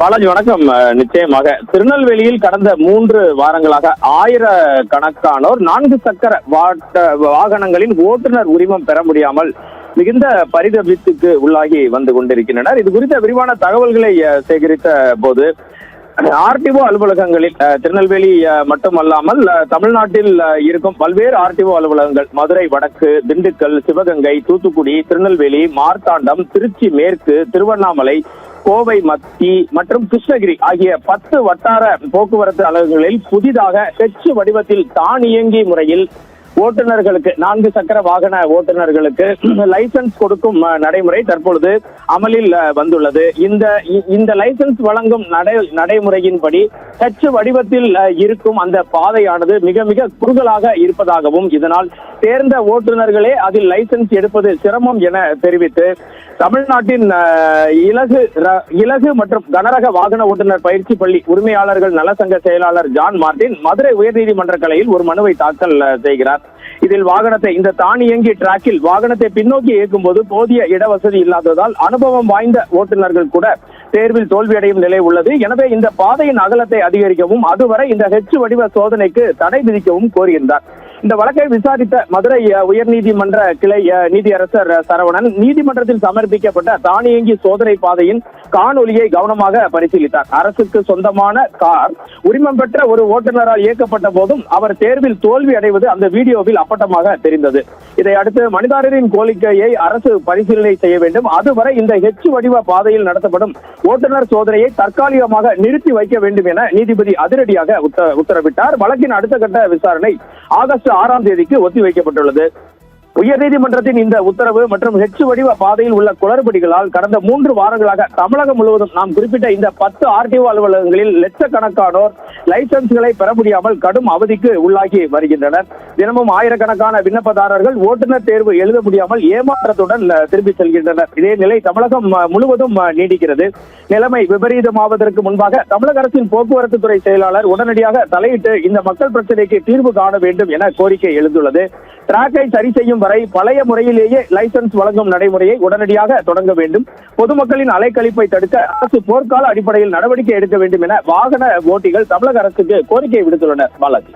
பாலாஜி வணக்கம். நிச்சயமாக திருநெல்வேலியில் கடந்த 3 வாரங்களாக ஆயிரக்கணக்கானோர் 4 சக்கர வாகனங்களின் ஓட்டுநர் உரிமம் பெற முடியாமல் மிகுந்த பரிதவிப்புக்கு உள்ளாகி வந்து கொண்டிருக்கின்றனர். இது குறித்த விரிவான தகவல்களை சேகரித்த போது ஆர்டிஓ அலுவலகங்களில் திருநெல்வேலி மட்டுமல்லாமல் தமிழ்நாட்டில் இருக்கும் பல்வேறு ஆர்டிஓ அலுவலகங்கள் மதுரை வடக்கு, திண்டுக்கல், சிவகங்கை, தூத்துக்குடி, திருநெல்வேலி, மார்த்தாண்டம், திருச்சி மேற்கு, திருவண்ணாமலை, கோவை மத்தி மற்றும் கிருஷ்ணகிரி ஆகிய 10 வட்டார போக்குவரத்து அலகுகளில் புதிதாக H வடிவத்தில் தானியங்கி முறையில் ஓட்டுநர்களுக்கு 4 சக்கர வாகன ஓட்டுநர்களுக்கு லைசன்ஸ் கொடுக்கும் நடைமுறை தற்பொழுது அமலில் வந்துள்ளது. இந்த லைசன்ஸ் வழங்கும் நடைமுறையின்படி H வடிவத்தில் இருக்கும் அந்த பாதையானது மிக மிக குறுகலாக இருப்பதாகவும் இதனால் தேர்ந்த ஓட்டுநர்களே அதில் லைசன்ஸ் எடுப்பது சிரமம் என தெரிவித்து தமிழ்நாட்டின் இலகு மற்றும் கனரக வாகன ஓட்டுநர் பயிற்சி பள்ளி உரிமையாளர்கள் நலசங்க செயலாளர் ஜான் மார்டின் மதுரை உயர்நீதிமன்ற கிளையில் ஒரு மனுவை தாக்கல் செய்கிறார். இதில் வாகனத்தை இந்த தானியங்கி டிராக்கில் வாகனத்தை பின்னோக்கி இயக்கும் போது போதிய இடவசதி இல்லாததால் அனுபவம் வாய்ந்த ஓட்டுநர்கள் கூட தேர்வில் தோல்வியடையும் நிலை உள்ளது. எனவே இந்த பாதையின் அகலத்தை அதிகரிக்கவும் அதுவரை இந்த H வடிவ சோதனைக்கு தடை விதிக்கவும் கோருகின்றார். இந்த வழக்கை விசாரித்த மதுரை உயர்நீதிமன்ற கிளை நீதியரசர் சரவணன் நீதிமன்றத்தில் சமர்ப்பிக்கப்பட்ட தானியங்கி சோதனை பாதையின் காணொலியை கவனமாக பரிசீலித்தார். அரசுக்கு சொந்தமான கார் உரிமம் பெற்ற ஒரு ஓட்டுநரால் இயக்கப்பட்ட போதும் அவர் தேர்வில் தோல்வி அடைவது அந்த வீடியோவில் அப்பட்டமாக தெரிந்தது. இதை அடுத்து மனிதாரின் கோரிக்கையை அரசு பரிசீலனை செய்ய வேண்டும். அதுவரை இந்த H வடிவ பாதையில் நடத்தப்படும் ஓட்டுநர் சோதனையை தற்காலிகமாக நிறுத்தி வைக்க வேண்டும் என நீதிபதி அதிரடியாக உத்தரவிட்டார். வழக்கின் அடுத்த கட்ட விசாரணை ஆகஸ்ட் 6ஆம் தேதிக்கு ஒத்திவைக்கப்பட்டுள்ளது. உயர்நீதிமன்றத்தின் இந்த உத்தரவு மற்றும் H வடிவ பாதையில் உள்ள குளறுபடிகளால் கடந்த 3 வாரங்களாக தமிழகம் முழுவதும் நாம் குறிப்பிட்ட இந்த 10 ஆர்டிஓ அலுவலகங்களில் லட்சக்கணக்கானோர் லைசன்ஸ்களை பெற முடியாமல் கடும் அவதிக்கு உள்ளாகி வருகின்றனர். தினமும் ஆயிரக்கணக்கான விண்ணப்பதாரர்கள் ஓட்டுநர் தேர்வு எழுத முடியாமல் ஏமாற்றத்துடன் திரும்பி செல்கின்றனர். இதே நிலை தமிழகம் முழுவதும் நீடிக்கிறது. நிலைமை விபரீதமாவதற்கு முன்பாக தமிழக அரசின் போக்குவரத்து துறை செயலாளர் உடனடியாக தலையிட்டு இந்த மக்கள் பிரச்சனைக்கு தீர்வு காண வேண்டும் என கோரிக்கை எழுந்துள்ளது. டிராக்கை சரி செய்யும் வரை பழைய முறையிலேயே லைசன்ஸ் வழங்கும் நடைமுறையை உடனடியாக தொடங்க வேண்டும். பொதுமக்களின் அலைக்கழிப்பை தடுக்க அரசு போர்க்கால அடிப்படையில் நடவடிக்கை எடுக்க வேண்டும் என வாகன ஓட்டிகள் தமிழக அரசுக்கு கோரிக்கை விடுத்துள்ளனர். பாலாஜி.